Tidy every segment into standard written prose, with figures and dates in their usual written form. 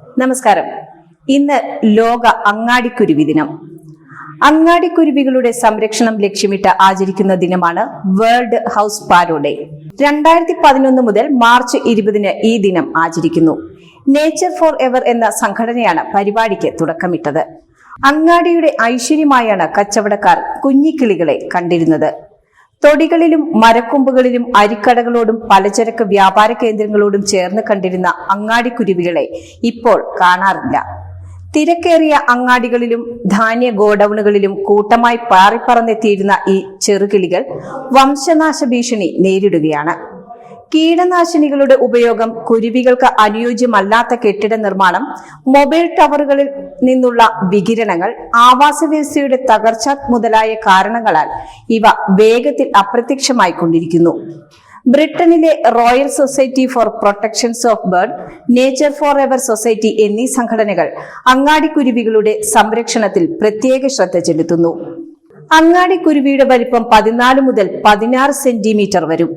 നമസ്കാരം. ഇന്ന് ലോക അങ്ങാടിക്കുരുവി ദിനം. അങ്ങാടിക്കുരുവികളുടെ സംരക്ഷണം ലക്ഷ്യമിട്ട് ആചരിക്കുന്ന ദിനമാണ് വേൾഡ് ഹൗസ് സ്പാരോ ഡേ. 2011 മുതൽ മാർച്ച് 20 ഈ ദിനം ആചരിക്കുന്നു. നേച്ചർ ഫോർ എവർ എന്ന സംഘടനയാണ് പരിപാടിക്ക് തുടക്കമിട്ടത്. അങ്ങാടിയുടെ ഐശ്വര്യമായാണ് കച്ചവടക്കാർ കുഞ്ഞിക്കിളികളെ കണ്ടിരുന്നത്. തൊടികളിലും മരക്കൊമ്പുകളിലും അരിക്കടകളോടും പലചരക്ക് വ്യാപാര കേന്ദ്രങ്ങളോടും ചേർന്ന് കണ്ടിരുന്ന അങ്ങാടിക്കുരുവികളെ ഇപ്പോൾ കാണാറില്ല. തിരക്കേറിയ അങ്ങാടികളിലും ധാന്യ ഗോഡൌണുകളിലും കൂട്ടമായി പാറിപ്പറന്നെത്തിയിരുന്ന ഈ ചെറുകിളികൾ വംശനാശ ഭീഷണി നേരിടുകയാണ്. കീടനാശിനികളുടെ ഉപയോഗം, കുരുവികൾക്ക് അനുയോജ്യമല്ലാത്ത കെട്ടിട നിർമ്മാണം, മൊബൈൽ ടവറുകളിൽ നിന്നുള്ള വികിരണങ്ങൾ, ആവാസ വ്യവസ്ഥയുടെ തകർച്ച മുതലായ കാരണങ്ങളാൽ ഇവ വേഗത്തിൽ അപ്രത്യക്ഷമായിക്കൊണ്ടിരിക്കുന്നു. ബ്രിട്ടനിലെ royal society for protections of bird, nature for ever society എന്നീ സംഘടനകൾ അങ്ങാടിക്കുരുവികളുടെ സംരക്ഷണത്തിൽ പ്രത്യേക ശ്രദ്ധ ചെലുത്തുന്നു. അങ്ങാടിക്കുരുവിയുടെ വലിപ്പം 14 മുതൽ 16 സെന്റിമീറ്റർ വരും.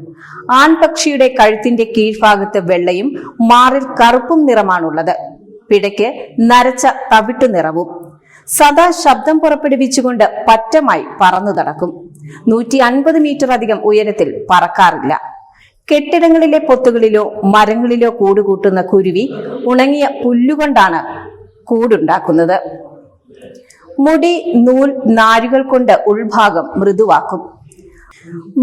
ആൺപക്ഷിയുടെ കഴുത്തിന്റെ കീഴ്ഭാഗത്ത് വെള്ളയും മാറിൽ കറുപ്പും നിറമാണുള്ളത്. പിടയ്ക്ക് നരച്ച തവിട്ടു നിറവും. സദാ ശബ്ദം പുറപ്പെടുവിച്ചുകൊണ്ട് പറ്റമായി പറന്നു നടക്കും. 150 മീറ്റർ അധികം ഉയരത്തിൽ പറക്കാറില്ല. കെട്ടിടങ്ങളിലെ പൊത്തുകളിലോ മരങ്ങളിലോ കൂടുകൂട്ടുന്ന കുരുവി ഉണങ്ങിയ പുല്ലുകൊണ്ടാണ് കൂടുണ്ടാക്കുന്നത്. മുടി, നൂൽ, നാരുകൾ കൊണ്ട് ഉൾഭാഗം മൃദുവാക്കും.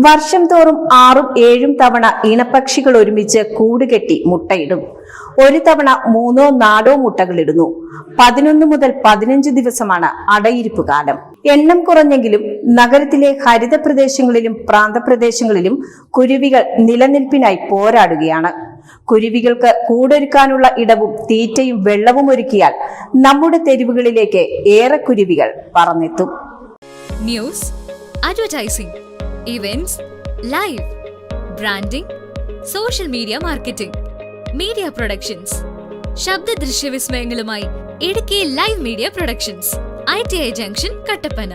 വർഷം തോറും 6-7 തവണ ഇണപക്ഷികൾ ഒരുമിച്ച് കൂടുകെട്ടി മുട്ടയിടും. ഒരു തവണ 3-4 മുട്ടകളിടുന്നു. 11 മുതൽ 15 ദിവസമാണ് അടയിരിപ്പ് കാലം. എണ്ണം കുറഞ്ഞെങ്കിലും നഗരത്തിലെ ഹരിത പ്രദേശങ്ങളിലും പ്രാന്തപ്രദേശങ്ങളിലും കുരുവികൾ നിലനിൽപ്പിനായി പോരാടുകയാണ്. കുരുവികൾക്ക് കൂടൊരുക്കാനുള്ള ഇടവും തീറ്റയും വെള്ളവും ഒരുക്കിയാൽ നമ്മുടെ തെരുവുകളിലേക്ക് ഏറെ കുരുവികൾ പറന്നെത്തും. News, advertising, events, live, branding, social media marketing, media productions, ശബ്ദ ദൃശ്യ വിസ്മയങ്ങളുമായി Idukki live media productions, ITI junction, Kattappana.